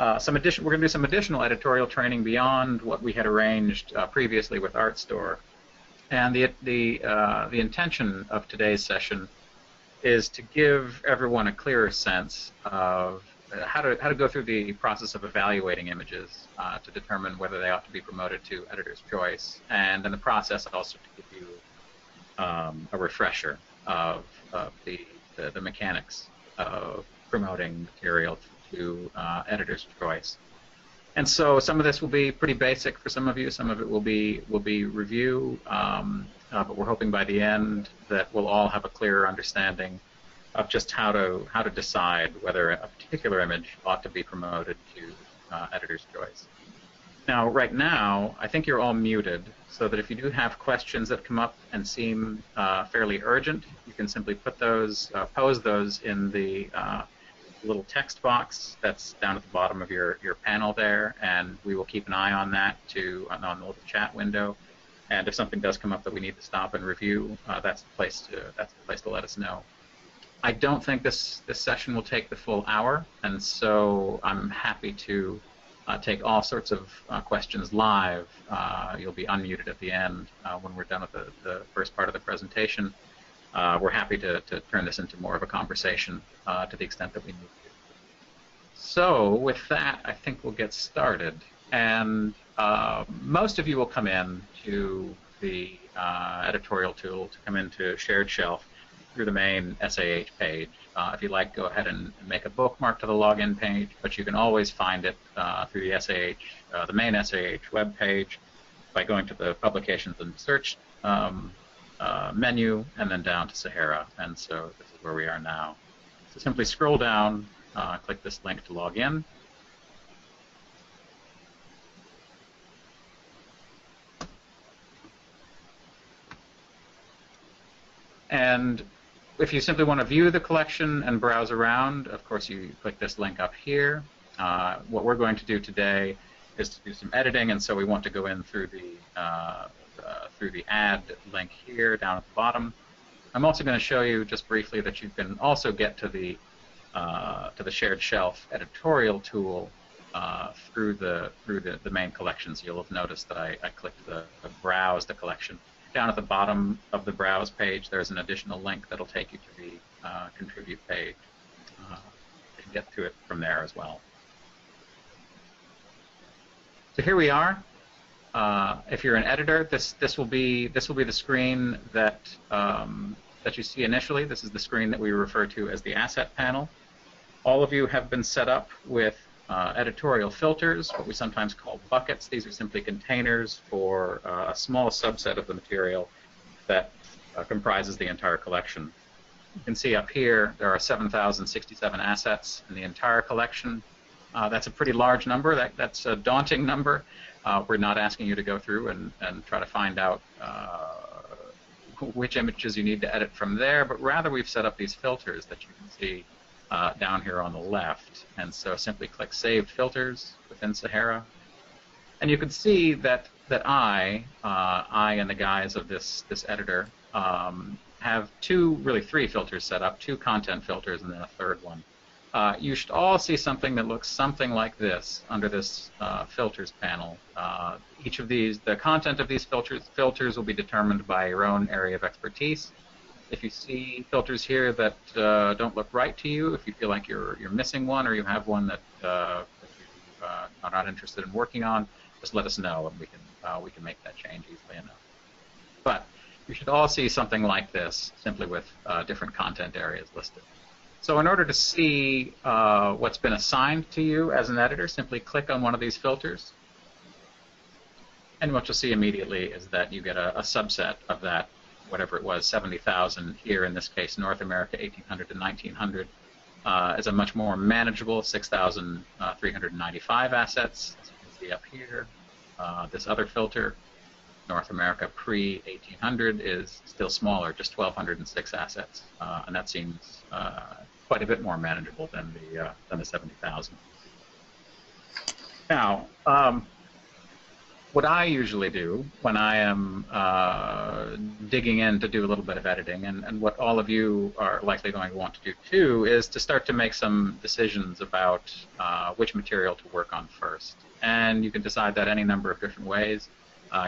We're going to do some additional editorial training beyond what we had arranged previously with ArtStore. And the intention of today's session is to give everyone a clearer sense of how to go through the process of evaluating images to determine whether they ought to be promoted to editor's choice, and in the process also to give you a refresher of the mechanics of promoting material to editor's choice. And so some of this will be pretty basic for some of you. Some of it will be review, but we're hoping by the end that we'll all have a clearer understanding of just how to decide whether a particular image ought to be promoted to editor's choice. Now, right now, I think you're all muted, so that if you do have questions that come up and seem fairly urgent, you can simply put those, pose those in the little text box that's down at the bottom of your panel there, and we will keep an eye on that on the little chat window. And if something does come up that we need to stop and review, that's the place to let us know. I don't think this session will take the full hour, and so I'm happy to take all sorts of questions live. You'll be unmuted at the end when we're done with the first part of the presentation. We're happy to turn this into more of a conversation to the extent that we need to. So with that, I think we'll get started. And most of you will come in to the editorial tool, to come into Shared Shelf through the main SAH page. If you like, go ahead and make a bookmark to the login page, but you can always find it through the SAH, the main SAH web page, by going to the Publications and Search menu, and then down to SAHARA. And so this is where we are now. So simply scroll down, click this link to log in. And if you simply want to view the collection and browse around, of course you click this link up here. What we're going to do today is to do some editing, and so we want to go in through the add link here down at the bottom. I'm also going to show you just briefly that you can also get to the Shared Shelf editorial tool through the main collections. You'll have noticed that I clicked the browse the collection. Down at the bottom of the browse page, there's an additional link that'll take you to the contribute page. You can get to it from there as well. So here we are. If you're an editor, this will be the screen that you see initially. This is the screen that we refer to as the asset panel. All of you have been set up with editorial filters, what we sometimes call buckets. These are simply containers for a small subset of the material that comprises the entire collection. You can see up here there are 7,067 assets in the entire collection. That's a pretty large number. That's a daunting number. We're not asking you to go through and try to find out which images you need to edit from there, but rather we've set up these filters that you can see down here on the left. And so simply click Saved Filters within SAHARA. And you can see that I and the guys of this editor have three filters set up, 2 content filters and then a third one. You should all see something that looks something like this under this filters panel. Each of these, the content of these filters will be determined by your own area of expertise. If you see filters here that don't look right to you, if you feel like you're missing one, or you have one that you are not interested in working on, just let us know, and we can make that change easily enough. But you should all see something like this, simply with different content areas listed. So in order to see what's been assigned to you as an editor, simply click on one of these filters. And what you'll see immediately is that you get a subset of that, whatever it was, 70,000 here, in this case, North America, 1800 to 1900, is a much more manageable 6,395 assets, as you can see up here. This other filter, North America pre-1800, is still smaller, just 1,206 assets, and that seems quite a bit more manageable than the 70,000. Now, what I usually do when I am digging in to do a little bit of editing, and what all of you are likely going to want to do too, is to start to make some decisions about which material to work on first. And you can decide that any number of different ways.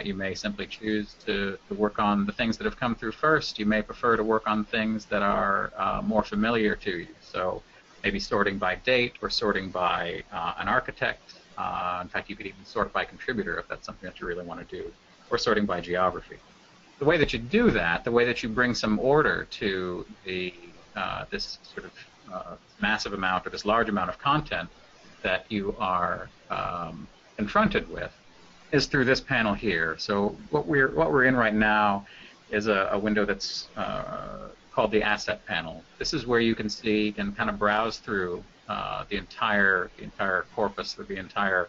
You may simply choose to work on the things that have come through first. You may prefer to work on things that are more familiar to you. So maybe sorting by date or sorting by an architect. In fact, you could even sort by contributor if that's something that you really want to do, or sorting by geography. The way that you do that, the way that you bring some order to this sort of massive amount or this large amount of content that you are confronted with, is through this panel here. So what we're in right now is a window that's called the Asset Panel. This is where you can see and kind of browse through the entire corpus, or the entire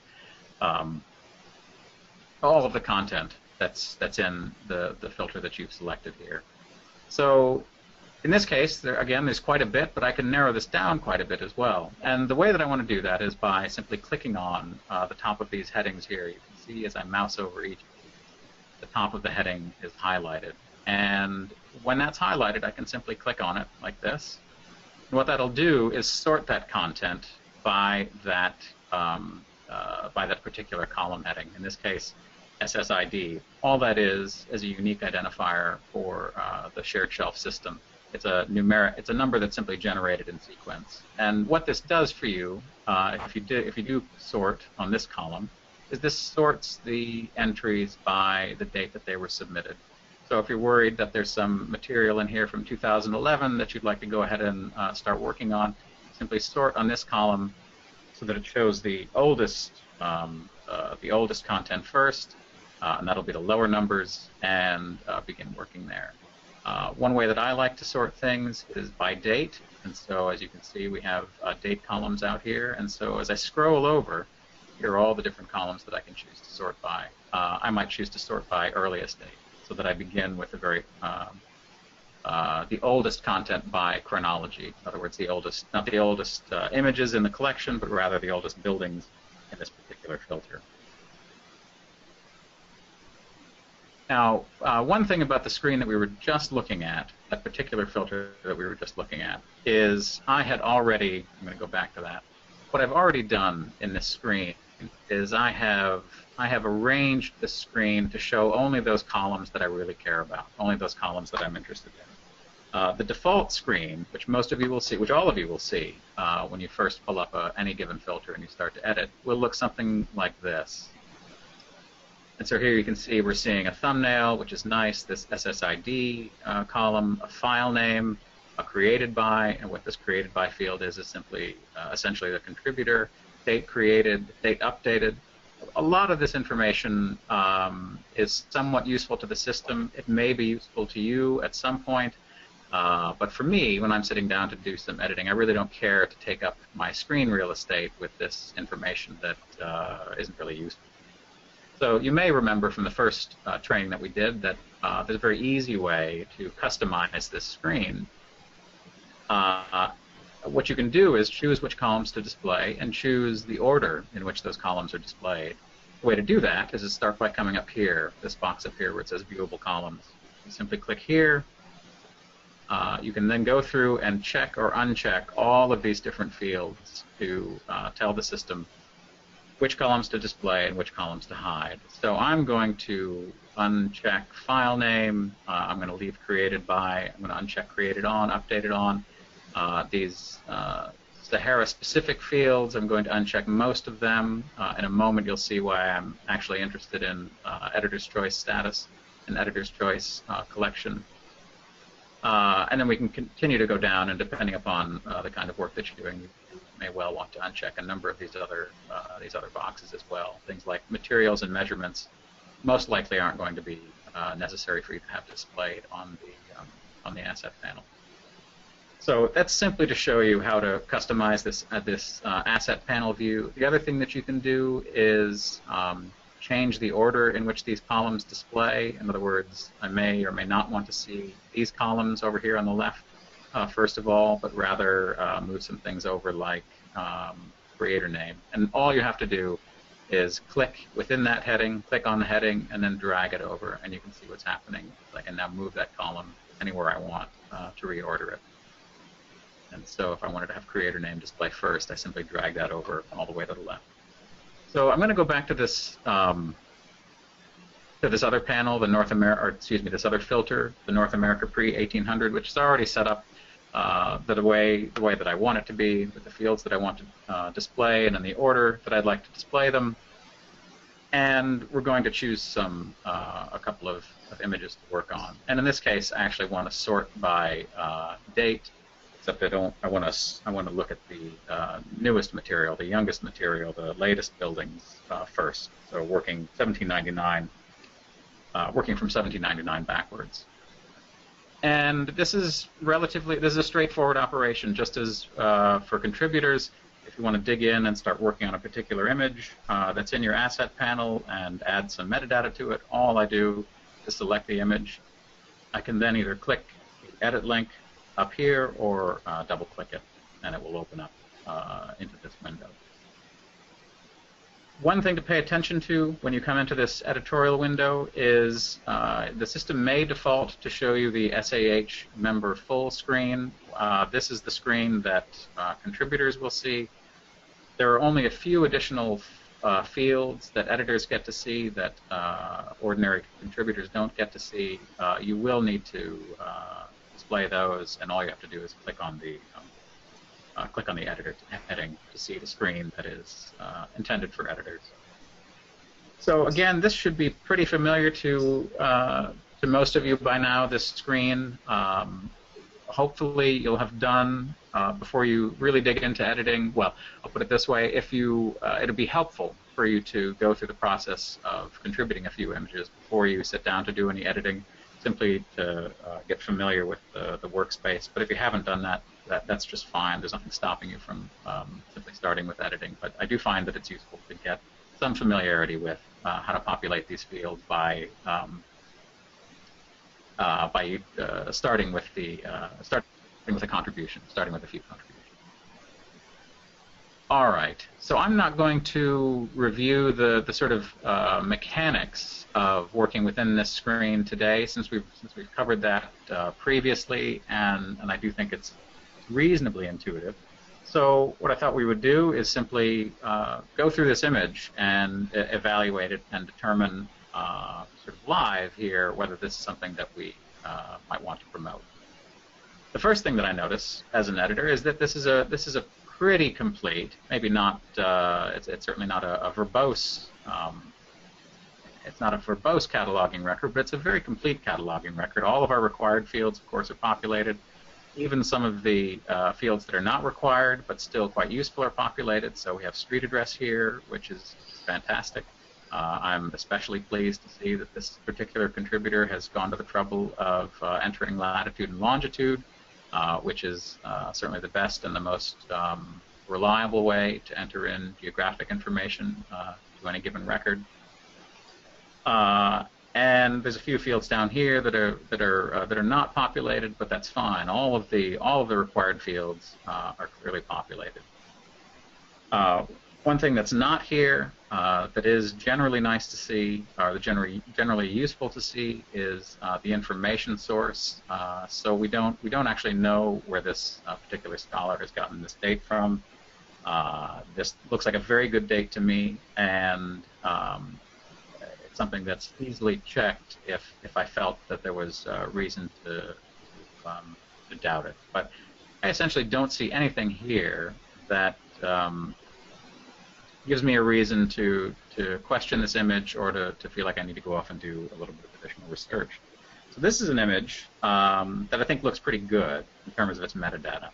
all of the content that's in the filter that you've selected here. So in this case, there's quite a bit, but I can narrow this down quite a bit as well. And the way that I want to do that is by simply clicking on the top of these headings here. You can see as I mouse over each, the top of the heading is highlighted. And when that's highlighted, I can simply click on it like this. And what that'll do is sort that content by that particular column heading. In this case, SSID. All that is a unique identifier for the shared shelf system. It's a number that's simply generated in sequence. And what this does for you, if you do sort on this column, is this sorts the entries by the date that they were submitted. So if you're worried that there's some material in here from 2011 that you'd like to go ahead and start working on, simply sort on this column so that it shows the oldest content first, and that'll be the lower numbers, and begin working there. One way that I like to sort things is by date, and so as you can see, we have date columns out here, and so as I scroll over, here are all the different columns that I can choose to sort by. I might choose to sort by earliest date, so that I begin with the oldest content by chronology. In other words, not the oldest images in the collection, but rather the oldest buildings in this particular filter. Now, one thing about the screen that we were just looking at, that particular filter that we were just looking at, is I'm going to go back to that. What I've already done in this screen is I have arranged the screen to show only those columns that I really care about, only those columns that I'm interested in. The default screen, which most of you will see, which all of you will see when you first pull up any given filter and you start to edit, will look something like this. And so here you can see we're seeing a thumbnail, which is nice, this SSID column, a file name, a created by, and what this created by field is simply essentially the contributor, date created, date updated. A lot of this information is somewhat useful to the system. It may be useful to you at some point, but for me, when I'm sitting down to do some editing, I really don't care to take up my screen real estate with this information that isn't really useful. So you may remember from the first training that we did that there's a very easy way to customize this screen. What you can do is choose which columns to display and choose the order in which those columns are displayed. The way to do that is to start by coming up here, this box up here where it says Viewable Columns. You simply click here. You can then go through and check or uncheck all of these different fields to tell the system which columns to display and which columns to hide. So I'm going to uncheck file name. I'm going to leave created by. I'm going to uncheck created on, updated on. These SAHARA specific fields, I'm going to uncheck most of them. In a moment you'll see why I'm actually interested in editor's choice status and editor's choice collection. And then we can continue to go down, and depending upon the kind of work that you're doing, you may well want to uncheck a number of these other boxes as well. Things like materials and measurements most likely aren't going to be necessary for you to have displayed on the asset panel. So that's simply to show you how to customize this asset panel view. The other thing that you can do is change the order in which these columns display. In other words, I may or may not want to see these columns over here on the left first of all, but rather move some things over like creator name. And all you have to do is click within that heading, click on the heading, and then drag it over, and you can see what's happening. I can now move that column anywhere I want to reorder it. And so if I wanted to have creator name display first, I simply drag that over all the way to the left. So I'm going to go back to this other panel, the North America, or excuse me, this other filter, the North America pre-1800, which is already set up the way that I want it to be, with the fields that I want to display, and in the order that I'd like to display them. And we're going to choose a couple of images to work on. And in this case, I actually want to sort by date. Except I want to look at the newest material, the youngest material, the latest buildings first. So working 1799, working from 1799 backwards. And this is a straightforward operation, just as for contributors. If you want to dig in and start working on a particular image that's in your asset panel and add some metadata to it, all I do is select the image. I can then either click the edit link up here or double-click it, and it will open up into this window. One thing to pay attention to when you come into this editorial window is the system may default to show you the SAH member full screen. This is the screen that contributors will see. There are only a few additional fields that editors get to see that ordinary contributors don't get to see. You will need to display those, and all you have to do is click on the editor heading to see the screen that is intended for editors. So again, this should be pretty familiar to most of you by now, this screen. Hopefully you'll have done, before you really dig into editing, well, I'll put it this way, it'll be helpful for you to go through the process of contributing a few images before you sit down to do any editing, simply to get familiar with the workspace. But if you haven't done that, that's just fine. There's nothing stopping you from simply starting with editing. But I do find that it's useful to get some familiarity with how to populate these fields by starting with a contribution, starting with a few contributions. All right. So I'm not going to review the sort of mechanics of working within this screen today, since we've covered that previously, and I do think it's reasonably intuitive. So what I thought we would do is simply go through this image and evaluate it and determine sort of live here whether this is something that we might want to promote. The first thing that I notice as an editor is that this is a pretty complete, maybe not, it's certainly not a verbose, it's not a verbose cataloging record, but it's a very complete cataloging record. All of our required fields, of course, are populated. Even some of the fields that are not required but still quite useful are populated. So we have street address here, which is fantastic. I'm especially pleased to see that this particular contributor has gone to the trouble of entering latitude and longitude, which is certainly the best and the most reliable way to enter in geographic information to any given record. And there's a few fields down here that are not populated, but that's fine. All of the required fields are clearly populated. One thing that's not here that is generally nice to see, or generally useful to see, is the information source. So we don't actually know where this particular scholar has gotten this date from. This looks like a very good date to me, and it's something that's easily checked if I felt that there was reason to doubt it. But I essentially don't see anything here that gives me a reason to question this image or to feel like I need to go off and do a little bit of additional research. So this is an image that I think looks pretty good in terms of its metadata.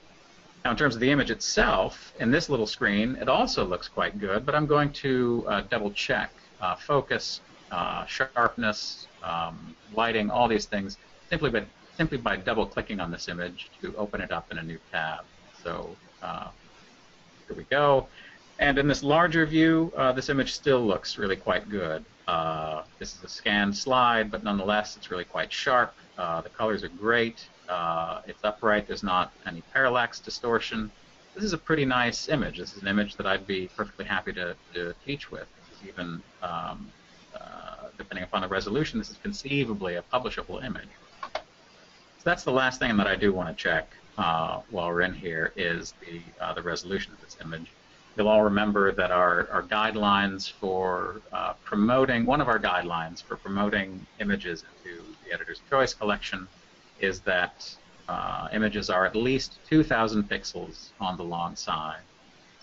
Now, in terms of the image itself, in this little screen, it also looks quite good, but I'm going to double check focus, sharpness, lighting, all these things, simply by double-clicking on this image to open it up in a new tab. So here we go. And in this larger view, this image still looks really quite good. This is a scanned slide, but nonetheless, it's really quite sharp. The colors are great. It's upright. There's not any parallax distortion. This is a pretty nice image. This is an image that I'd be perfectly happy to teach with. This even, depending upon the resolution, this is conceivably a publishable image. So that's the last thing that I do want to check while we're in here is the resolution of this image. You'll all remember that our guidelines for promoting, one of our guidelines for promoting images into the Editor's Choice collection is that images are at least 2,000 pixels on the long side.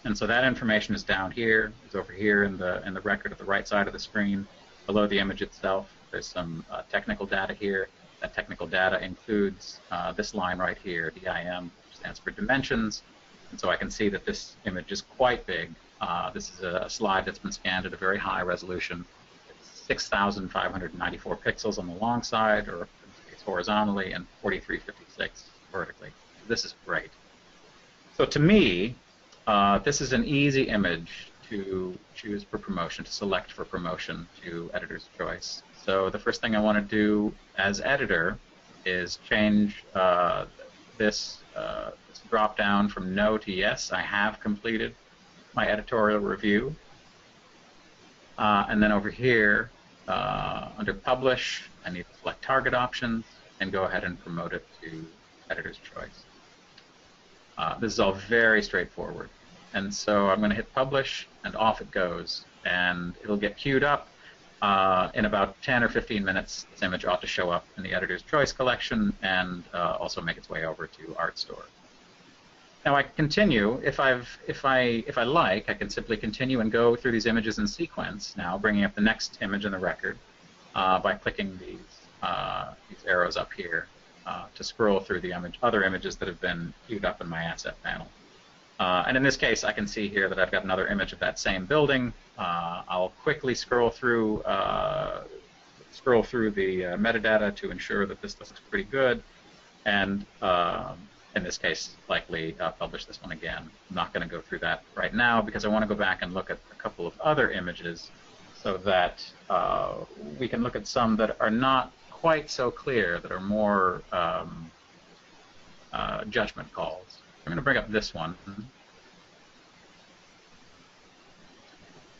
And so that information is down here. It's over here in the record at the right side of the screen. Below the image itself, there's some technical data here. That technical data includes this line right here, DIM, which stands for dimensions. And so I can see that this image is quite big. This is a slide that's been scanned at a very high resolution. It's 6,594 pixels on the long side, or it's horizontally, and 4356 vertically. This is great. So to me, this is an easy image to choose for promotion, to select for promotion to Editor's Choice. So the first thing I want to do as editor is change this drop down from no to yes. I have completed my editorial review. And then over here, under Publish, I need to select Target Options and go ahead and promote it to Editor's Choice. This is all very straightforward. And so I'm going to hit Publish, and off it goes. And it'll get queued up. In about 10 or 15 minutes, this image ought to show up in the Editor's Choice collection and also make its way over to ArtStore. Now I can continue. If I like, I can simply continue and go through these images in sequence. Now, bringing up the next image in the record by clicking these arrows up here to scroll through the other images that have been queued up in my asset panel. And in this case, I can see here that I've got another image of that same building. I'll quickly scroll through the metadata to ensure that this looks pretty good, and in this case, likely publish this one again. I'm not going to go through that right now because I want to go back and look at a couple of other images so that we can look at some that are not quite so clear, that are more judgment calls. I'm going to bring up this one.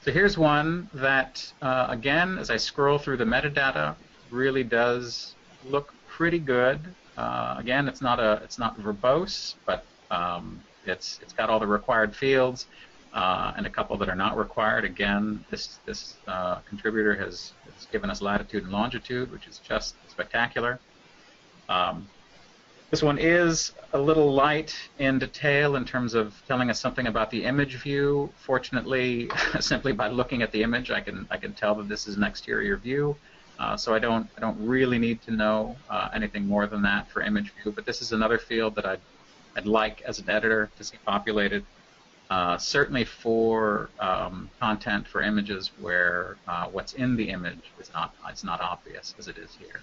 So here's one that, again, as I scroll through the metadata, really does look pretty good. Again, it's not verbose, but it's got all the required fields and a couple that are not required. Again, this contributor has given us latitude and longitude, which is just spectacular. This one is a little light in detail in terms of telling us something about the image view. Fortunately, simply by looking at the image, I can tell that this is an exterior view. So I don't really need to know anything more than that for image view. But this is another field that I'd like as an editor to see populated. Certainly for content for images where what's in the image is not obvious as it is here.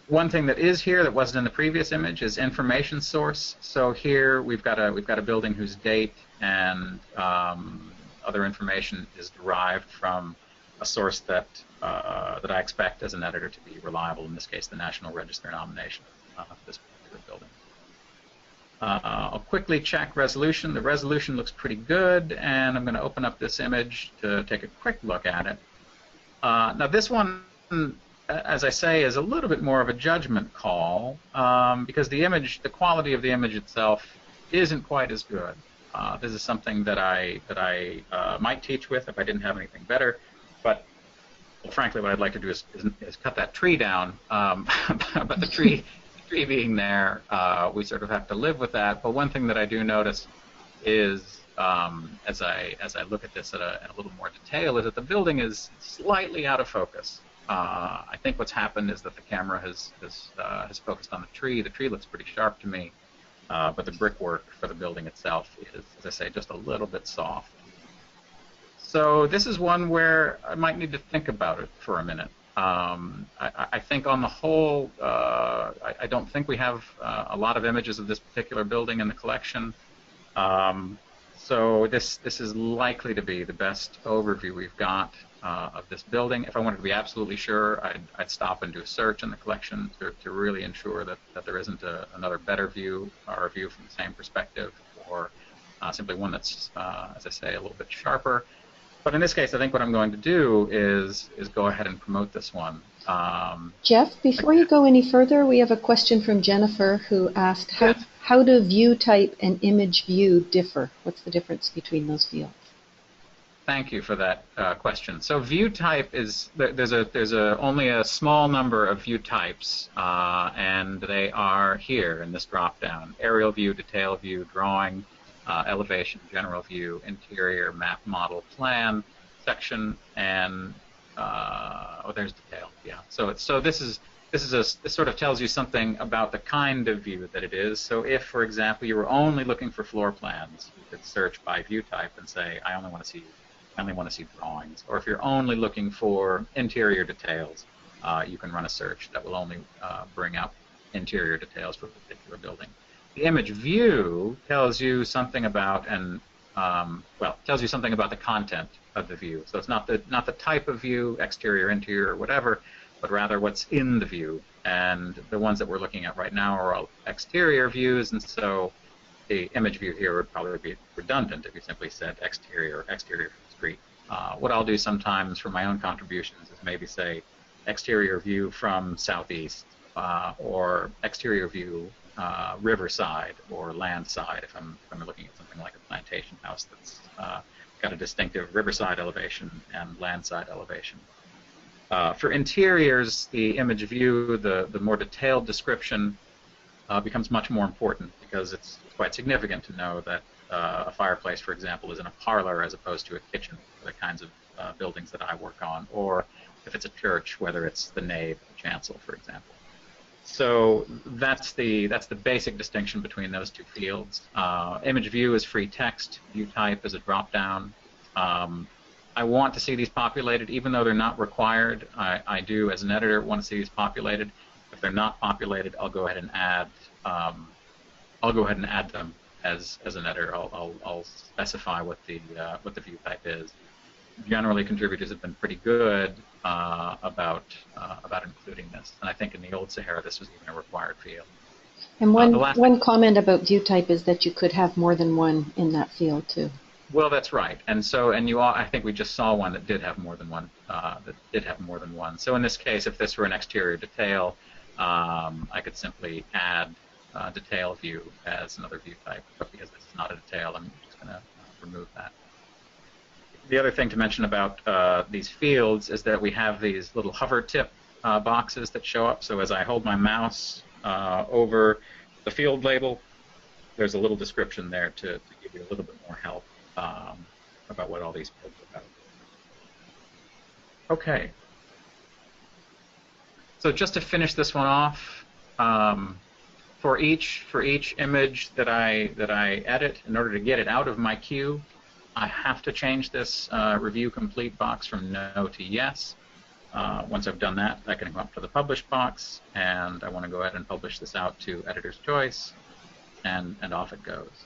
One thing that is here that wasn't in the previous image is information source. So here we've got a building whose date and other information is derived from a source that I expect as an editor to be reliable. In this case, the National Register nomination of this particular building. I'll quickly check resolution. The resolution looks pretty good, and I'm going to open up this image to take a quick look at it. Now this one, as I say, is a little bit more of a judgment call because the quality of the image itself isn't quite as good. This is something that I might teach with if I didn't have anything better, but well, frankly, what I'd like to do is cut that tree down. But the tree being there, we sort of have to live with that. But one thing that I do notice is, as I look at this in a little more detail, is that the building is slightly out of focus. I think what's happened is that the camera has focused on the tree. The tree looks pretty sharp to me, but the brickwork for the building itself is, as I say, just a little bit soft. So this is one where I might need to think about it for a minute. I think on the whole, I don't think we have a lot of images of this particular building in the collection. So this is likely to be the best overview we've got of this building. If I wanted to be absolutely sure, I'd stop and do a search in the collection to really ensure that there isn't another better view or a view from the same perspective, or simply one that's, as I say, a little bit sharper. But in this case, I think what I'm going to do is go ahead and promote this one. Jeff, before you go any further, we have a question from Jennifer who asked, how do view type and image view differ? What's the difference between those fields? Thank you for that question. So view type is, there's only a small number of view types, and they are here in this drop-down: aerial view, detail view, drawing, elevation, general view, interior, map, model, plan, section, and there's detail. Yeah. So this sort of tells you something about the kind of view that it is. So if, for example, you were only looking for floor plans, you could search by view type and say, I only want to see drawings. Or if you're only looking for interior details, you can run a search that will only bring up interior details for a particular building. The image view tells you something about tells you something about the content of the view. So it's not the type of view, exterior, interior, or whatever, but rather what's in the view. And the ones that we're looking at right now are all exterior views, and so the image view here would probably be redundant if you simply said exterior from the street. What I'll do sometimes for my own contributions is maybe say exterior view from southeast, or exterior view riverside or landside if I'm looking at something like a plantation house that's got a distinctive riverside elevation and landside elevation. For interiors, the image view, the more detailed description becomes much more important, because it's quite significant to know that a fireplace, for example, is in a parlor as opposed to a kitchen for the kinds of buildings that I work on, or if it's a church, whether it's the nave or the chancel, for example. So that's the basic distinction between those two fields. Image view is free text. View type is a drop-down. I want to see these populated, even though they're not required. I do, as an editor, want to see these populated. If they're not populated, I'll go ahead and add. I'll go ahead and add them as an editor. I'll specify what the view type is. Generally, contributors have been pretty good about including this, and I think in the old Sahara this was even a required field. And one comment about view type is that you could have more than one in that field too. Well, that's right, and I think we just saw one that did have more than one. So in this case, if this were an exterior detail, I could simply add detail view as another view type, but because this is not a detail, I'm just going to remove that. The other thing to mention about these fields is that we have these little hover tip boxes that show up. So as I hold my mouse over the field label, there's a little description there to give you a little bit more help about what all these fields are about. Okay. So just to finish this one off, for each image that I edit, in order to get it out of my queue, I have to change this review complete box from no to yes. Once I've done that, I can come up to the publish box, and I want to go ahead and publish this out to editor's choice, and off it goes.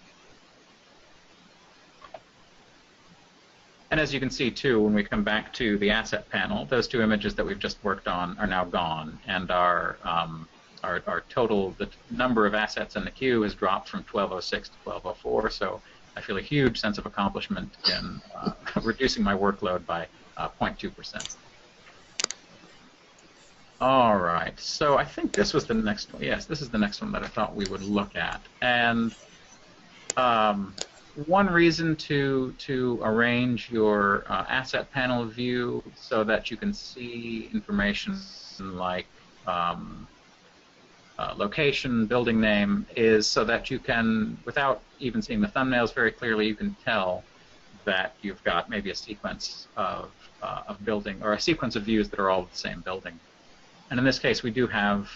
And as you can see too, when we come back to the asset panel, those two images that we've just worked on are now gone, and our total, the number of assets in the queue has dropped from 1206 to 1204. So I feel a huge sense of accomplishment in reducing my workload by 0.2%. All right, so I think this was the next one. Yes, this is the next one that I thought we would look at. And one reason to arrange your asset panel view so that you can see information like location, building name, is so that you can, without even seeing the thumbnails very clearly, you can tell that you've got maybe a sequence of building, or a sequence of views that are all the same building. And in this case, we do have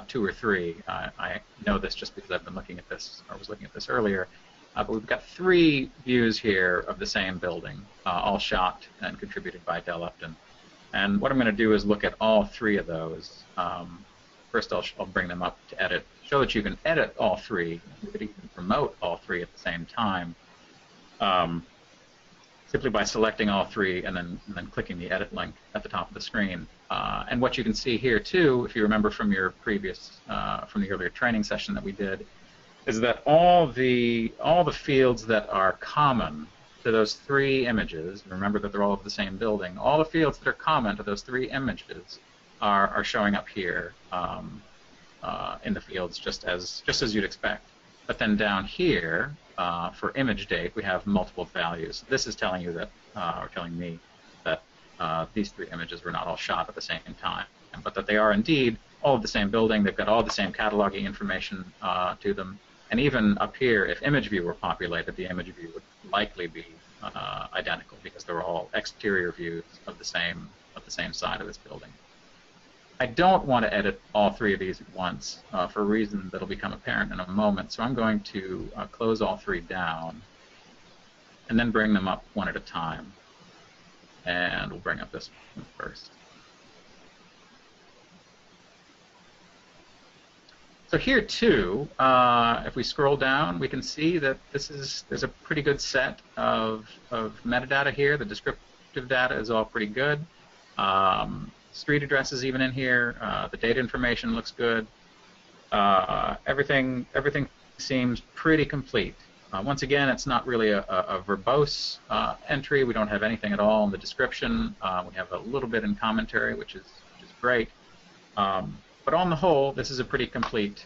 2 or 3. I know this just because I've been looking at this, or was looking at this earlier. But we've got 3 views here of the same building, all shot and contributed by Del Upton. And what I'm going to do is look at all 3 of those. First, I'll bring them up to edit, show that you can edit all 3. You could even promote all 3 at the same time, simply by selecting all 3 and then clicking the edit link at the top of the screen. And what you can see here too, if you remember from your previous, from the earlier training session that we did, is that all the fields that are common to those three images, remember that they're all of the same building, all the fields that are common to those three images are showing up here in the fields just as you'd expect. But then down here, for image date, we have multiple values. This is telling you that, or telling me that these three images were not all shot at the same time, but that they are indeed all of the same building. They've got all the same cataloging information to them. And even up here, if image view were populated, the image view would likely be identical because they're all exterior views of the same side of this building. I don't want to edit all three of these at once for a reason that'll become apparent in a moment. So I'm going to close all three down and then bring them up one at a time. And we'll bring up this one first. So here too, if we scroll down, we can see that there's a pretty good set of metadata here. The descriptive data is all pretty good. Street address is even in here. The data information looks good. Everything seems pretty complete. Once again, it's not really a verbose entry. We don't have anything at all in the description. We have a little bit in commentary, which is great. But on the whole, this is a pretty complete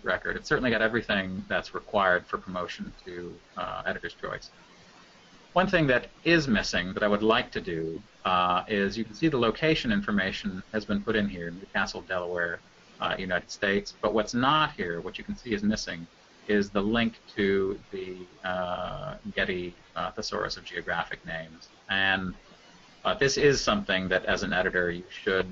record. It's certainly got everything that's required for promotion to editor's choice. One thing that is missing that I would like to do is you can see the location information has been put in here, Newcastle, Delaware, United States. But what's not here, what you can see is missing, is the link to the Getty Thesaurus of Geographic Names. And this is something that, as an editor, you should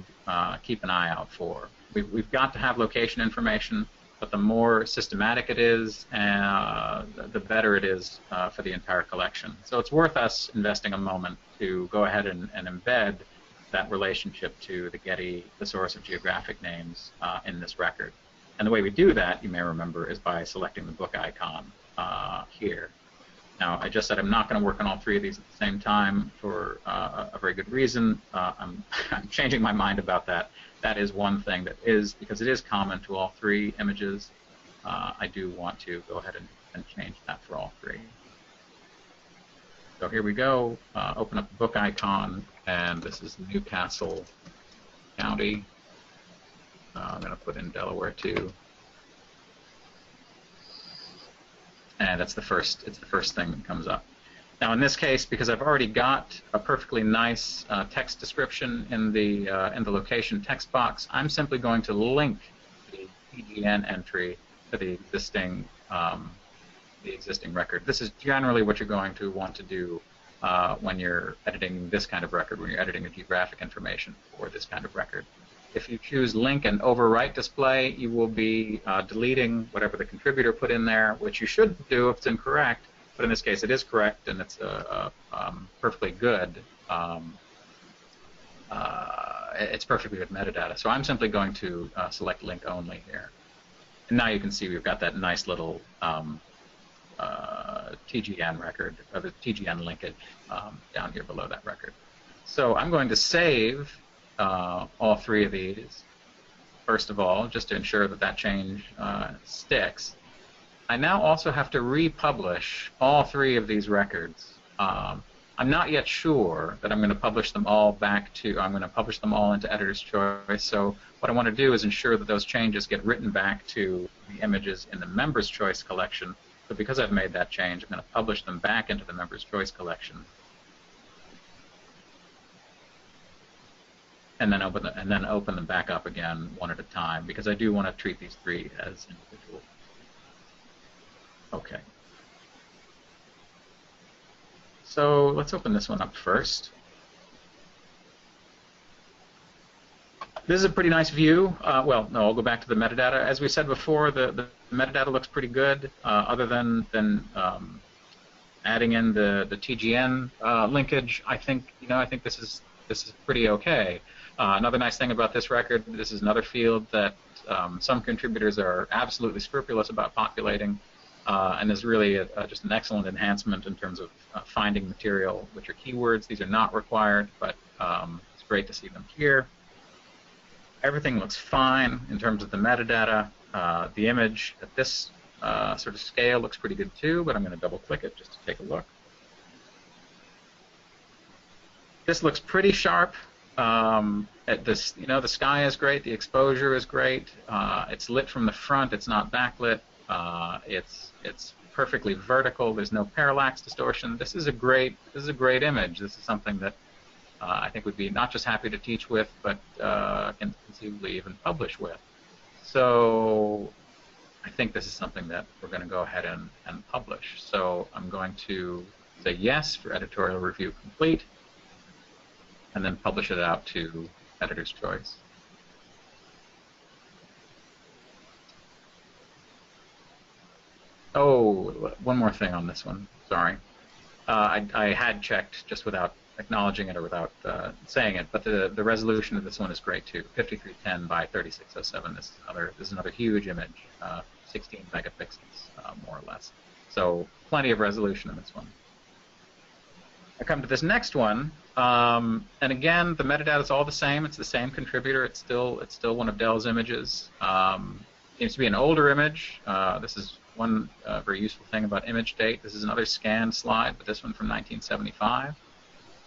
keep an eye out for. We've got to have location information, but the more systematic it is, the better it is for the entire collection. So it's worth us investing a moment to go ahead and embed that relationship to the Getty Thesaurus of Geographic Names in this record. And the way we do that, you may remember, is by selecting the book icon here. Now, I just said I'm not going to work on all three of these at the same time for a very good reason. I'm changing my mind about that. That is one thing that is, because it is common to all three images, I do want to go ahead and change that for all three. So here we go. Open up the book icon, and this is Newcastle County. I'm going to put in Delaware too. And it's the first thing that comes up. Now in this case, because I've already got a perfectly nice text description in the location text box, I'm simply going to link the PGN entry to the existing record. This is generally what you're going to want to do when you're editing this kind of record, when you're editing a geographic information for this kind of record. If you choose link and overwrite display, you will be deleting whatever the contributor put in there, which you should do if it's incorrect. But in this case, it is correct, and it's perfectly good. It's perfectly good metadata. So I'm simply going to select link only here. And now you can see we've got that nice little TGN record, or the TGN linkage down here below that record. So I'm going to save all three of these, first of all, just to ensure that that change sticks. I now also have to republish all three of these records. I'm not yet sure that I'm going to publish them all into Editor's Choice, so what I want to do is ensure that those changes get written back to the images in the Member's Choice collection. So because I've made that change, I'm going to publish them back into the Member's Choice collection. And then open them back up again one at a time, because I do want to treat these three as individual. Okay. So let's open this one up first. This is a pretty nice view. Well, no, I'll go back to the metadata. As we said before, the metadata looks pretty good, other than adding in the TGN linkage. I think this is pretty okay. Another nice thing about this record, this is another field that some contributors are absolutely scrupulous about populating, and is really just an excellent enhancement in terms of finding material, which are keywords. These are not required, but it's great to see them here. Everything looks fine in terms of the metadata. The image at this sort of scale looks pretty good too, but I'm going to double click it just to take a look. This looks pretty sharp. At this, the sky is great, the exposure is great. It's lit from the front. It's not backlit. It's perfectly vertical. There's no parallax distortion. This is a great image. This is something that I think would be not just happy to teach with, but can conceivably even publish with. So I think this is something that we're going to go ahead and publish. So I'm going to say yes for editorial review complete, and then publish it out to editor's choice. Oh, one more thing on this one. Sorry. I had checked just without acknowledging it or without saying it, but the resolution of this one is great too. 5310 by 3607. This is another huge image, 16 megapixels more or less. So plenty of resolution in this one. I come to this next one, and again, the metadata is all the same. It's the same contributor. It's still one of Dell's images. Seems to be an older image. This is one very useful thing about image date. This is another scanned slide, but this one from 1975.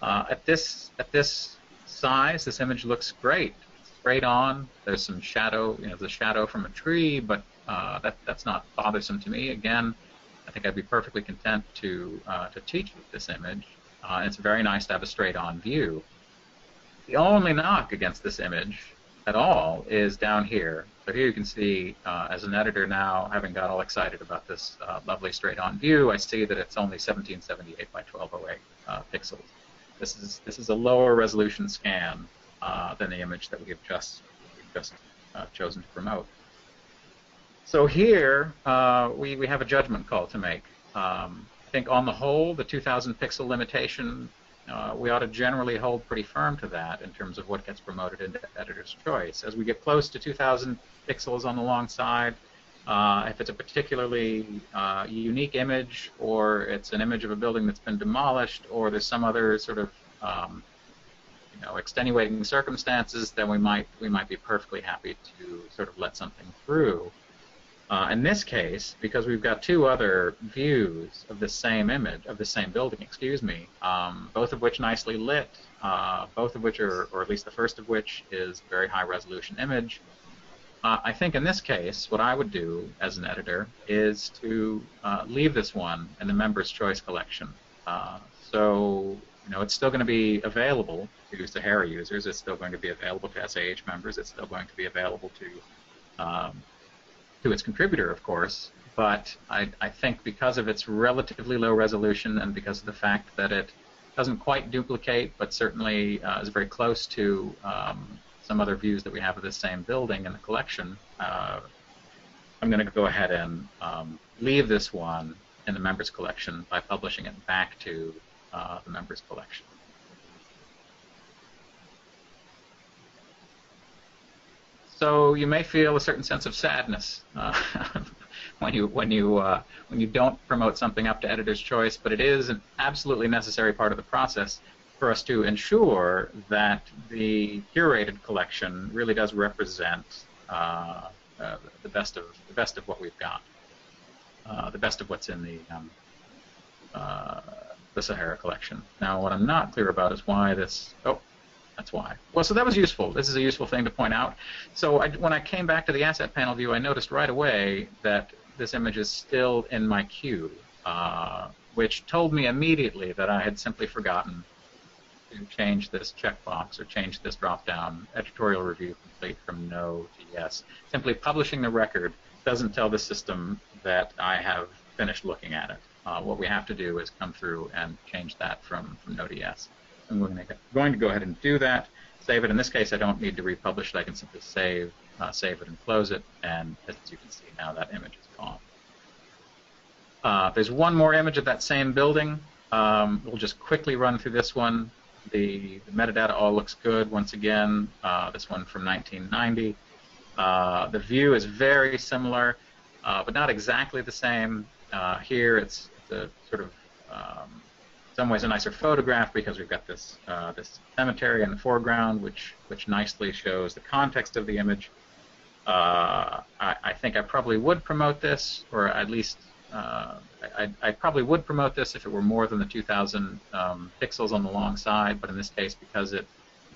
At this size, this image looks great. It's straight on. There's some shadow, the shadow from a tree, but that's not bothersome to me. Again, I think I'd be perfectly content to teach with this image. It's very nice to have a straight-on view. The only knock against this image at all is down here. So here you can see, as an editor now, having got all excited about this lovely straight-on view, I see that it's only 1778 by 1208 pixels. This is a lower resolution scan than the image that we've just chosen to promote. So here we have a judgment call to make. I think on the whole, the 2,000 pixel limitation, we ought to generally hold pretty firm to that in terms of what gets promoted into editor's choice. As we get close to 2,000 pixels on the long side, if it's a particularly unique image, or it's an image of a building that's been demolished, or there's some other sort of extenuating circumstances, then we might be perfectly happy to sort of let something through. In this case, because we've got two other views of the same image, of the same building, excuse me, both of which nicely lit, both of which are, or at least the first of which is a very high resolution image, I think in this case, what I would do as an editor is to leave this one in the Members' Choice collection. So, it's still going to be available to SAHARA users. It's still going to be available to SAH members. It's still going to be available to its contributor, of course, but I think because of its relatively low resolution and because of the fact that it doesn't quite duplicate, but certainly is very close to some other views that we have of the same building in the collection, I'm going to go ahead and leave this one in the members collection by publishing it back to the members collection. So you may feel a certain sense of sadness when you don't promote something up to editor's choice, but it is an absolutely necessary part of the process for us to ensure that the curated collection really does represent the best of what we've got, the best of what's in the SAHARA collection. Now, what I'm not clear about is why this. Oh. That's why. Well, so that was useful. This is a useful thing to point out. So when I came back to the asset panel view, I noticed right away that this image is still in my queue, which told me immediately that I had simply forgotten to change this checkbox or change this drop-down, editorial review complete from no to yes. Simply publishing the record doesn't tell the system that I have finished looking at it. What we have to do is come through and change that from no to yes. I'm going to go ahead and do that, save it. In this case, I don't need to republish it. I can simply save it and close it, and as you can see now, that image is gone. There's one more image of that same building. We'll just quickly run through this one. The metadata all looks good. Once again, this one from 1990. The view is very similar, but not exactly the same. Here, it's a sort of in some ways a nicer photograph because we've got this this cemetery in the foreground, which nicely shows the context of the image. I think I probably would promote this, or at least I probably would promote this if it were more than the 2,000 pixels on the long side, but in this case, because it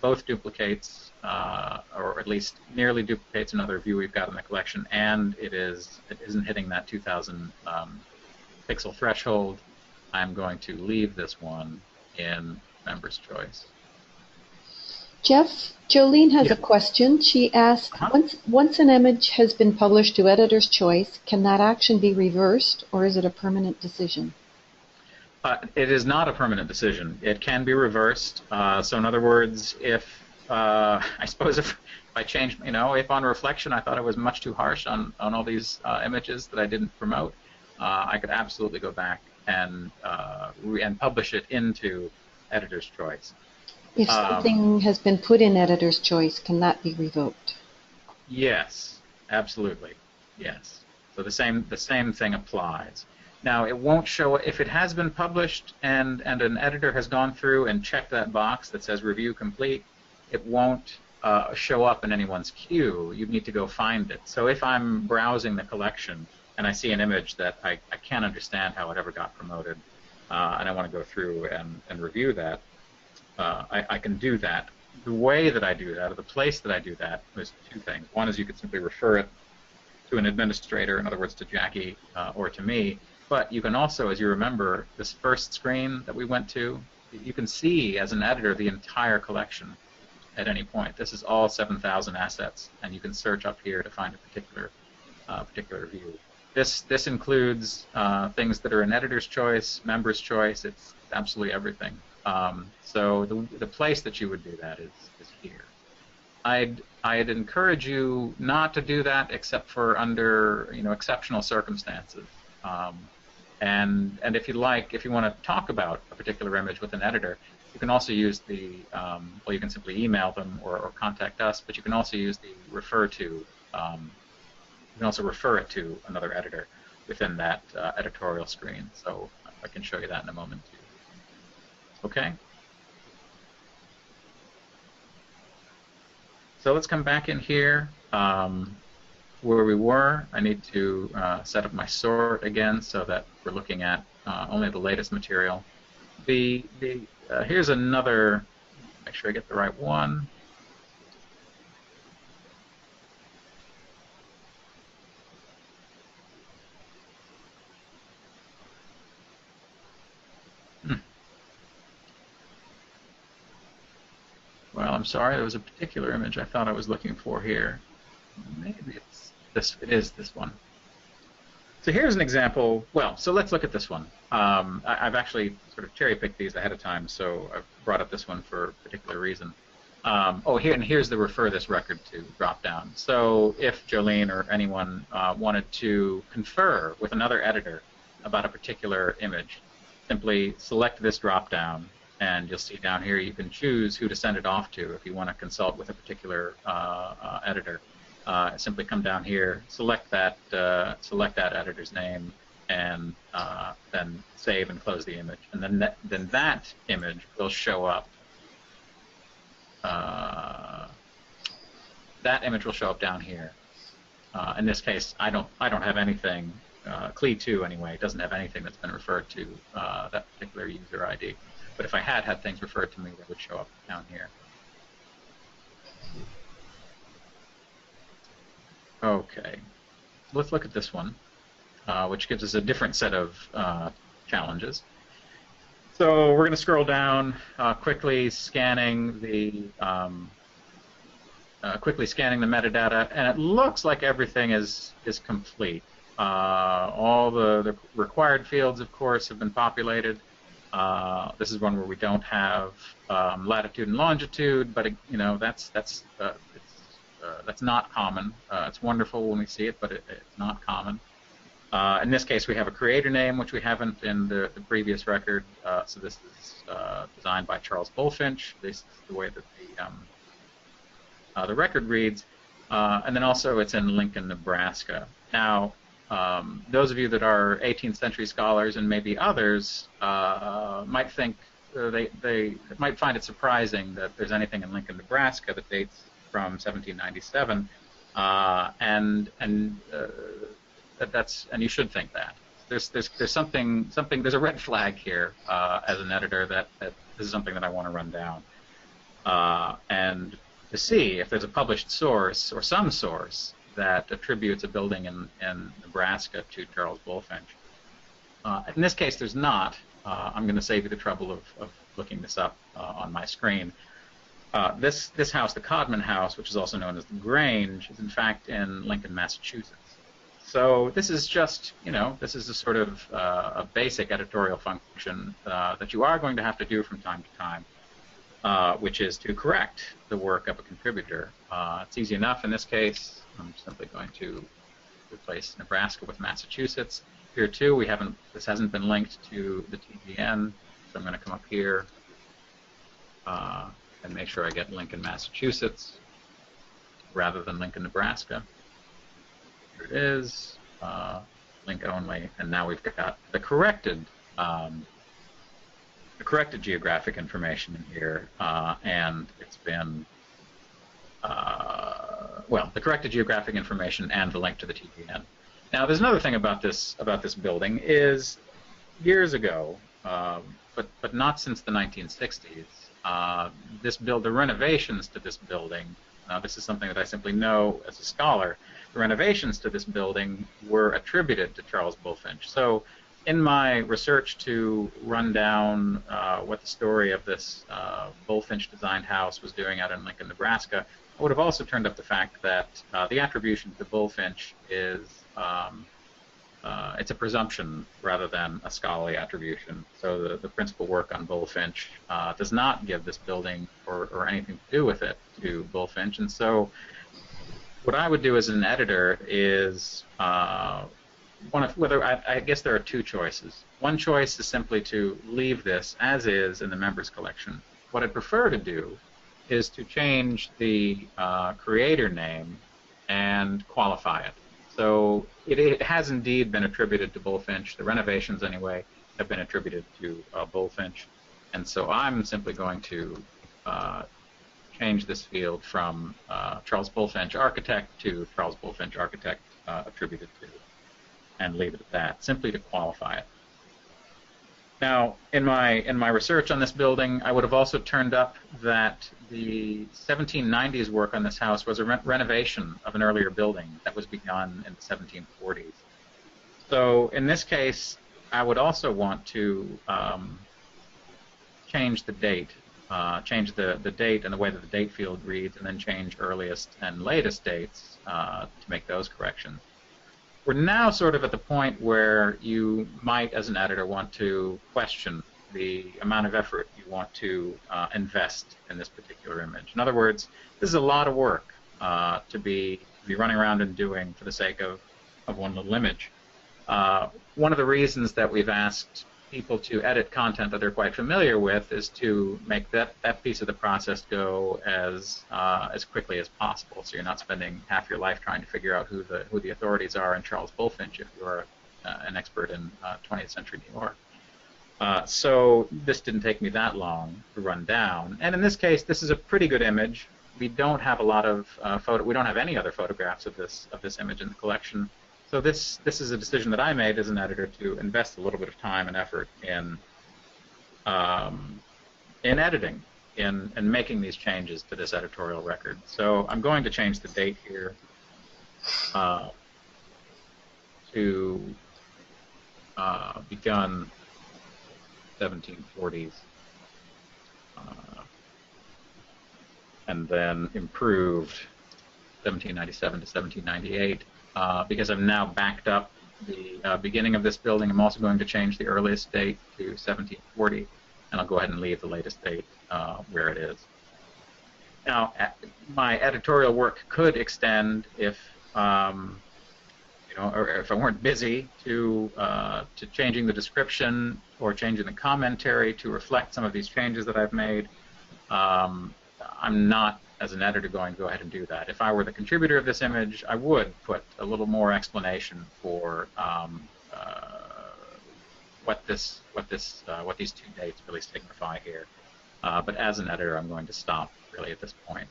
both duplicates, or at least nearly duplicates another view we've got in the collection, and it isn't hitting that 2,000 pixel threshold, I'm going to leave this one in Member's Choice. Jeff, Jolene has a question. She asked, once an image has been published to Editor's Choice, can that action be reversed, or is it a permanent decision? It is not a permanent decision. It can be reversed. So in other words, if I suppose if I change, if on reflection I thought I was much too harsh on all these images that I didn't promote, I could absolutely go back and publish it into Editor's Choice. If something has been put in Editor's Choice, can that be revoked? Yes, absolutely. Yes. So the same thing applies. Now, it won't show if it has been published and an editor has gone through and checked that box that says review complete. It won't show up in anyone's queue. You need to go find it. So if I'm browsing the collection and I see an image that I can't understand how it ever got promoted, and I want to go through and review that, I can do that. The way that I do that, or the place that I do that, is two things. One is you could simply refer it to an administrator, in other words, to Jackie or to me. But you can also, as you remember, this first screen that we went to, you can see as an editor the entire collection at any point. This is all 7,000 assets, and you can search up here to find a particular view. This includes things that are in Editor's Choice, Member's Choice. It's absolutely everything. So the place that you would do that is here. I'd encourage you not to do that except for under exceptional circumstances. And if you like, if you want to talk about a particular image with an editor, you can also use the well, you can simply email them or contact us, but you can also use the refer to. You can also refer it to another editor within that editorial screen. So I can show you that in a moment too. Okay. So let's come back in here where we were. I need to set up my sort again so that we're looking at only the latest material. Here's another, make sure I get the right one. Well, I'm sorry, there was a particular image I thought I was looking for here. Maybe it's this. It is this one. So here's an example. Well, so let's look at this one. I've actually sort of cherry-picked these ahead of time, so I've brought up this one for a particular reason. Here's the refer this record to drop-down. So if Jolene or anyone wanted to confer with another editor about a particular image, simply select this drop-down, and you'll see down here you can choose who to send it off to if you want to consult with a particular editor. Simply come down here, select that editor's name, and then save and close the image. And then that image will show up. That image will show up down here. In this case, I don't have anything. CLE2 anyway doesn't have anything that's been referred to that particular user ID. But if I had things referred to me, they would show up down here. Okay, let's look at this one, which gives us a different set of challenges. So we're going to scroll down, quickly scanning the metadata, and it looks like everything is complete. All the required fields, of course, have been populated. This is one where we don't have latitude and longitude, but that's not common. It's wonderful when we see it, but it's not common. In this case, we have a creator name, which we haven't in the previous record. So this is designed by Charles Bulfinch. This is the way that the record reads. And then also it's in Lincoln, Nebraska. Now, those of you that are 18th century scholars and maybe others might think they might find it surprising that there's anything in Lincoln, Nebraska that dates from 1797. And you should think that. There's something there's a red flag here as an editor that this is something that I want to run down, and to see if there's a published source or some source that attributes a building in Nebraska to Charles Bulfinch. In this case, there's not. I'm going to save you the trouble of looking this up on my screen. This house, the Codman House, which is also known as the Grange, is in fact in Lincoln, Massachusetts. So this is just, this is a sort of a basic editorial function that you are going to have to do from time to time, which is to correct the work of a contributor. It's easy enough in this case. I'm simply going to replace Nebraska with Massachusetts. Here too, this hasn't been linked to the TGN, so I'm going to come up here and make sure I get Lincoln, Massachusetts, rather than Lincoln, Nebraska. Here it is, link only, and now we've got the corrected geographic information in here, and it's been the corrected geographic information and the link to the TGN. Now, there's another thing about this building is years ago, but not since the 1960s. The renovations to this building. This is something that I simply know as a scholar. The renovations to this building were attributed to Charles Bulfinch. So, in my research to run down what the story of this Bulfinch-designed house was doing out in Lincoln, Nebraska, I would have also turned up the fact that the attribution to Bulfinch is it's a presumption rather than a scholarly attribution. So the principal work on Bulfinch does not give this building or anything to do with it to Bulfinch. And so what I would do as an editor is I guess there are two choices. One choice is simply to leave this as is in the members collection. What I'd prefer to do is to change the creator name and qualify it. So it has indeed been attributed to Bulfinch. The renovations, anyway, have been attributed to Bulfinch. And so I'm simply going to change this field from Charles Bulfinch Architect to Charles Bulfinch Architect attributed to, and leave it at that, simply to qualify it. Now, in my research on this building, I would have also turned up that the 1790s work on this house was a renovation of an earlier building that was begun in the 1740s. So in this case, I would also want to change the date, change the date and the way that the date field reads, and then change earliest and latest dates to make those corrections. We're now sort of at the point where you might, as an editor, want to question the amount of effort you want to invest in this particular image. In other words, this is a lot of work to be running around and doing for the sake of one little image. One of the reasons that we've asked people to edit content that they're quite familiar with is to make that piece of the process go as quickly as possible, so you're not spending half your life trying to figure out who the authorities are in Charles Bulfinch if you're an expert in 20th century New York. So this didn't take me that long to run down, and in this case, this is a pretty good image. We don't have a lot of we don't have any other photographs of this image in the collection. So this is a decision that I made as an editor to invest a little bit of time and effort in editing, in making these changes to this editorial record. So I'm going to change the date here to begun 1740s, and then improved 1797 to 1798. Because I've now backed up the beginning of this building, I'm also going to change the earliest date to 1740, and I'll go ahead and leave the latest date where it is. Now, my editorial work could extend if, or if I weren't busy, to changing the description or changing the commentary to reflect some of these changes that I've made. I'm not, as an editor, going to go ahead and do that. If I were the contributor of this image, I would put a little more explanation for what these two dates really signify here. But as an editor, I'm going to stop really at this point.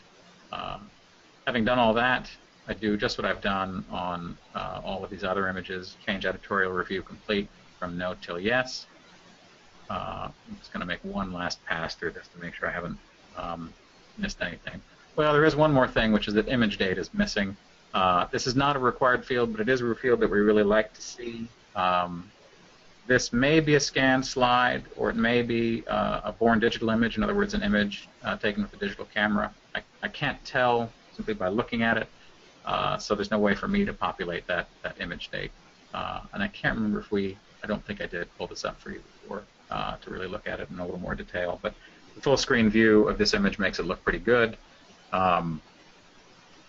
Having done all that, I do just what I've done on all of these other images, change editorial review complete from no till yes. I'm just going to make one last pass through this to make sure I haven't missed anything. Well, there is one more thing, which is that image date is missing. This is not a required field, but it is a field that we really like to see. This may be a scanned slide, or it may be a born digital image, in other words, an image taken with a digital camera. I can't tell simply by looking at it, so there's no way for me to populate that image date. And I can't remember if I don't think I did pull this up for you before to really look at it in a little more detail, but the full screen view of this image makes it look pretty good.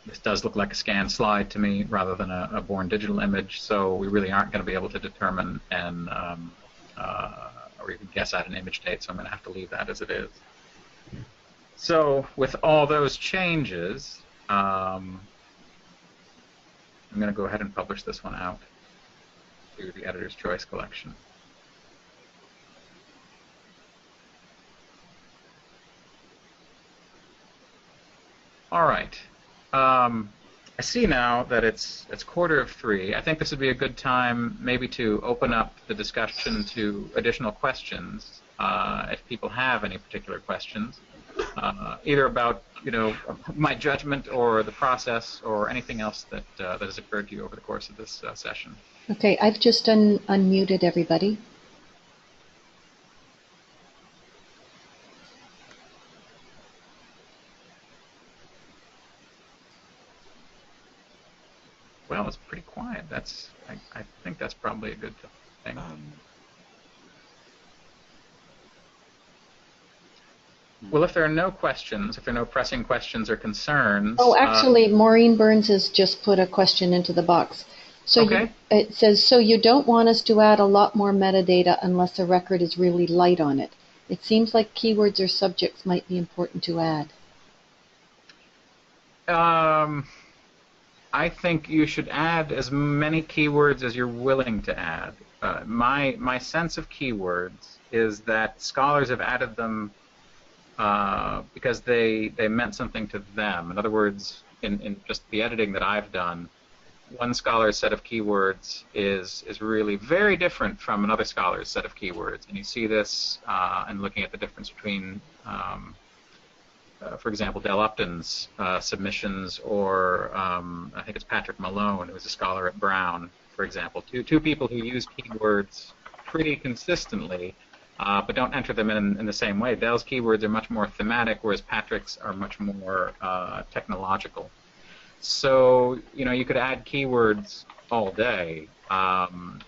This does look like a scanned slide to me rather than a born digital image, so we really aren't going to be able to determine or even guess at an image date, so I'm going to have to leave that as it is. So with all those changes, I'm going to go ahead and publish this one out to the Editor's Choice collection. All right. I see now that it's 2:45. I think this would be a good time maybe to open up the discussion to additional questions if people have any particular questions, either about my judgment or the process or anything else that has occurred to you over the course of this session. Okay, I've just unmuted everybody. Well, it's pretty quiet. I think that's probably a good thing. Well, if there are no questions, if there are no pressing questions or concerns... Oh, actually, Maureen Burns has just put a question into the box. So okay. It says, so you don't want us to add a lot more metadata unless a record is really light on it. It seems like keywords or subjects might be important to add. I think you should add as many keywords as you're willing to add. My sense of keywords is that scholars have added them because they meant something to them. In other words, in just the editing that I've done, one scholar's set of keywords is really very different from another scholar's set of keywords. And you see this in looking at the difference between for example, Dale Upton's submissions, or I think it's Patrick Malone, who is a scholar at Brown, for example. Two people who use keywords pretty consistently, but don't enter them in the same way. Dale's keywords are much more thematic, whereas Patrick's are much more technological. So, you could add keywords all day. Having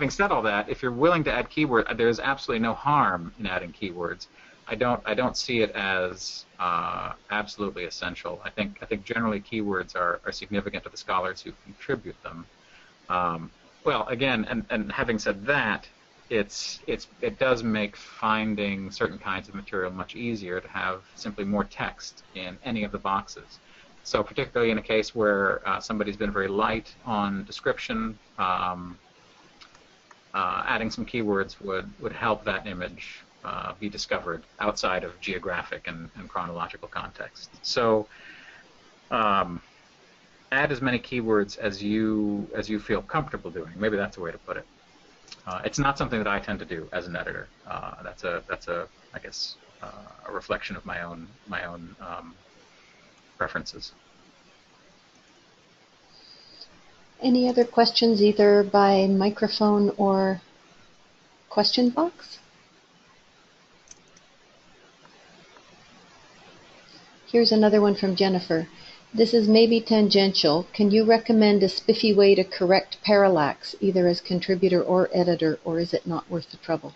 said all that, if you're willing to add keywords, there's absolutely no harm in adding keywords. I don't see it as absolutely essential. I think generally keywords are significant to the scholars who contribute them. Well, again, and having said that, it does make finding certain kinds of material much easier to have simply more text in any of the boxes. So particularly in a case where somebody's been very light on description, adding some keywords would help that image be discovered outside of geographic and chronological context. So add as many keywords as you feel comfortable doing. Maybe that's a way to put it. It's not something that I tend to do as an editor. That's a I guess a reflection of my own preferences. Any other questions, either by microphone or question box? Here's another one from Jennifer. This is maybe tangential. Can you recommend a spiffy way to correct parallax, either as contributor or editor, or is it not worth the trouble?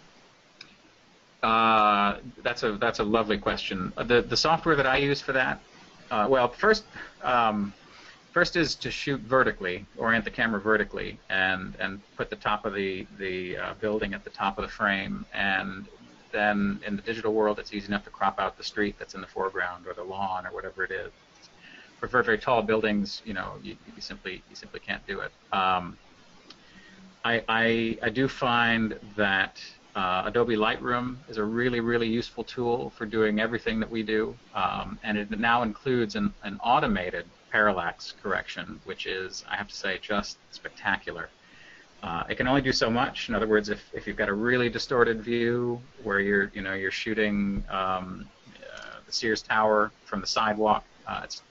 That's a lovely question. The software that I use for that, well, first is to shoot vertically, orient the camera vertically, and put the top of the building at the top of the frame, and then in the digital world, it's easy enough to crop out the street that's in the foreground or the lawn or whatever it is. For very, very tall buildings, you simply can't do it. I do find that Adobe Lightroom is a really, really useful tool for doing everything that we do, and it now includes an automated parallax correction, which is, I have to say, just spectacular. It can only do so much. In other words, if you've got a really distorted view where you're shooting the Sears Tower from the sidewalk,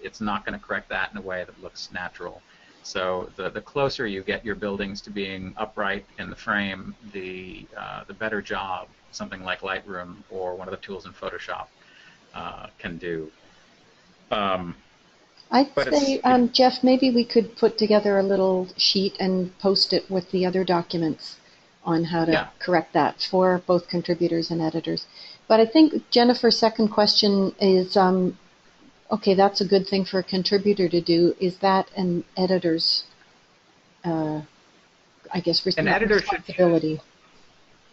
it's not going to correct that in a way that looks natural. So the closer you get your buildings to being upright in the frame, the better job something like Lightroom or one of the tools in Photoshop can do. I'd say, Jeff, maybe we could put together a little sheet and post it with the other documents on how to correct that for both contributors and editors. But I think Jennifer's second question is, okay, that's a good thing for a contributor to do. Is that an editor's, I guess, responsibility?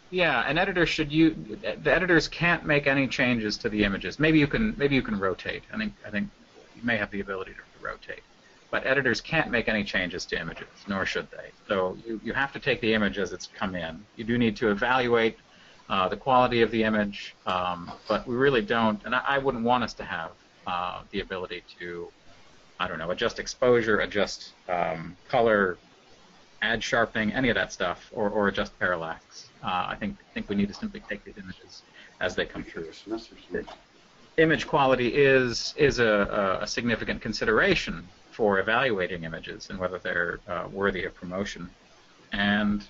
Yeah, an editor should use. The editors can't make any changes to the images. Maybe you can rotate. I think you may have the ability to rotate, but editors can't make any changes to images, nor should they. So you have to take the image as it's come in. You do need to evaluate the quality of the image, but we really don't. And I wouldn't want us to have the ability to, I don't know, adjust exposure, adjust color, add sharpening, any of that stuff, or adjust parallax. I think we need to simply take these images as they come through. Image quality is a significant consideration for evaluating images and whether they're worthy of promotion. And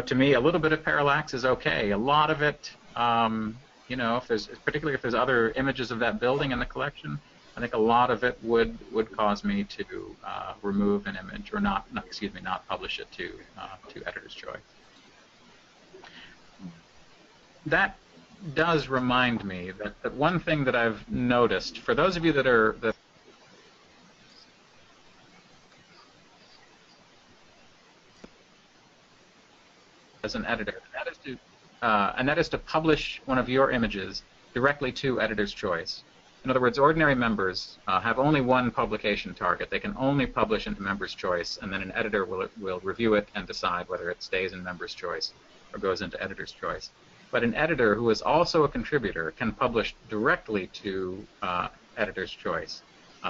to me, a little bit of parallax is okay. A lot of it, particularly if there's other images of that building in the collection, I think a lot of it would cause me to remove an image or not publish it to editor's choice. That does remind me that one thing that I've noticed, for those of you that are as an editor, and that is to publish one of your images directly to editor's choice. In other words, ordinary members have only one publication target. They can only publish into member's choice, and then an editor will review it and decide whether it stays in member's choice or goes into editor's choice. But an editor who is also a contributor can publish directly to editor's choice.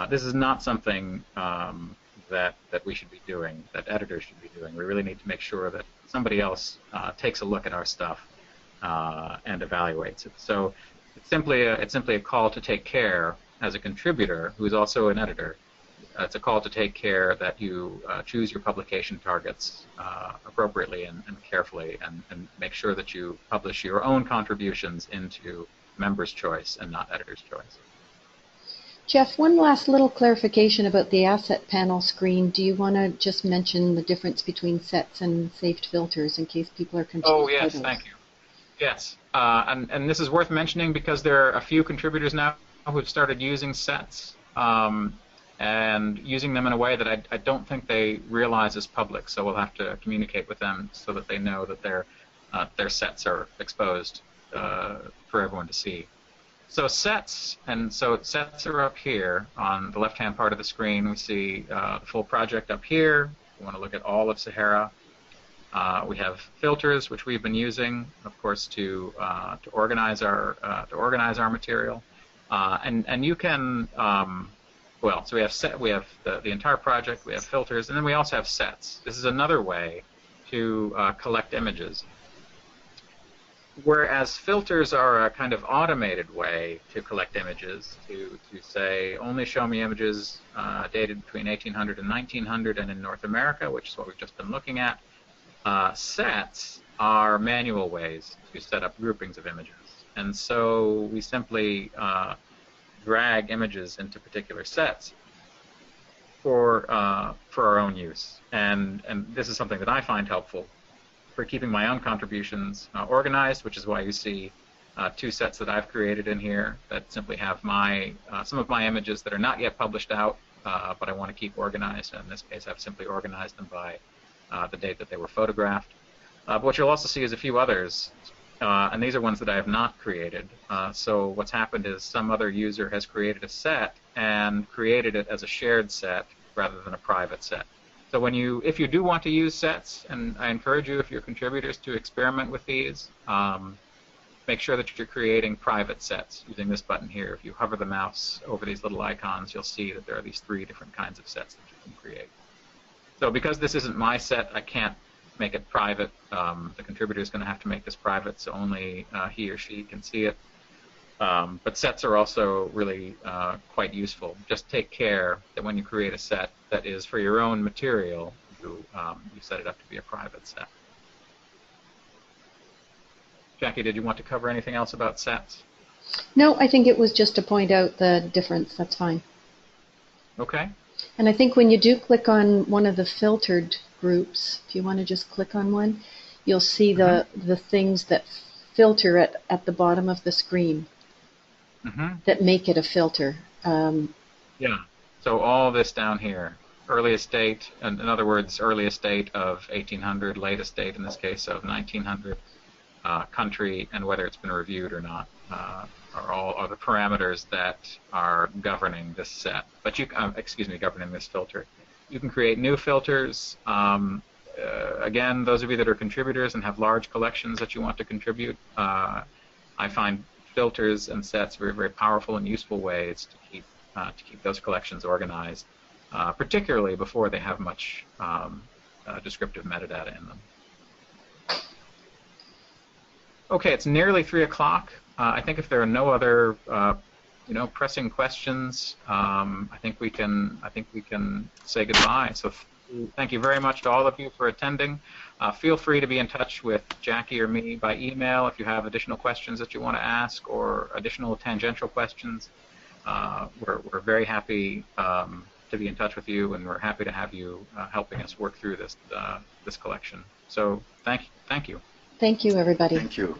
This is not something that we should be doing, that editors should be doing. We really need to make sure that somebody else takes a look at our stuff and evaluates it. So it's simply a call to take care as a contributor who is also an editor. It's a call to take care that you choose your publication targets appropriately and carefully, and make sure that you publish your own contributions into member's choice and not editor's choice. Jeff, one last little clarification about the asset panel screen. Do you want to just mention the difference between sets and saved filters in case people are confused? Oh, yes, thank you. Yes, and this is worth mentioning because there are a few contributors now who have started using sets and using them in a way that I don't think they realize is public. So we'll have to communicate with them so that they know that their sets are exposed for everyone to see. So sets are up here on the left-hand part of the screen. We see the full project up here. We want to look at all of Sahara. We have filters, which we've been using, of course, to organize our material. And you can so we have the entire project. We have filters, and then we also have sets. This is another way to collect images. Whereas filters are a kind of automated way to collect images, to say, only show me images dated between 1800 and 1900 and in North America, which is what we've just been looking at. Sets are manual ways to set up groupings of images. And so we simply drag images into particular sets for our own use. And this is something that I find helpful for keeping my own contributions organized, which is why you see two sets that I've created in here that simply have some of my images that are not yet published out, but I want to keep organized. And in this case, I've simply organized them by the date that they were photographed. But what you'll also see is a few others, and these are ones that I have not created. So what's happened is some other user has created a set and created it as a shared set rather than a private set. So if you do want to use sets, and I encourage you, if you're contributors, to experiment with these, make sure that you're creating private sets using this button here. If you hover the mouse over these little icons, you'll see that there are these 3 different kinds of sets that you can create. So because this isn't my set, I can't make it private. The contributor is going to have to make this private, so only he or she can see it. But sets are also really quite useful. Just take care that when you create a set that is for your own material, you set it up to be a private set. Jackie, did you want to cover anything else about sets? No, I think it was just to point out the difference. That's fine. Okay. And I think when you do click on one of the filtered groups, if you want to just click on one, you'll see the things that filter at the bottom of the screen that make it a filter. Yeah. So all this down here, earliest date, in other words, earliest date of 1800, latest date in this case of 1900, country, and whether it's been reviewed or not, are the parameters that are governing this set. But governing this filter. You can create new filters. Again, those of you that are contributors and have large collections that you want to contribute, I find filters and sets very, very powerful and useful ways to keep those collections organized, particularly before they have much descriptive metadata in them. Okay, it's nearly 3 o'clock. I think if there are no other, pressing questions, I think we can say goodbye. So thank you very much to all of you for attending. Feel free to be in touch with Jackie or me by email if you have additional questions that you want to ask or additional tangential questions. We're very happy to be in touch with you, and we're happy to have you helping us work through this collection. So thank you. Thank you, everybody. Thank you.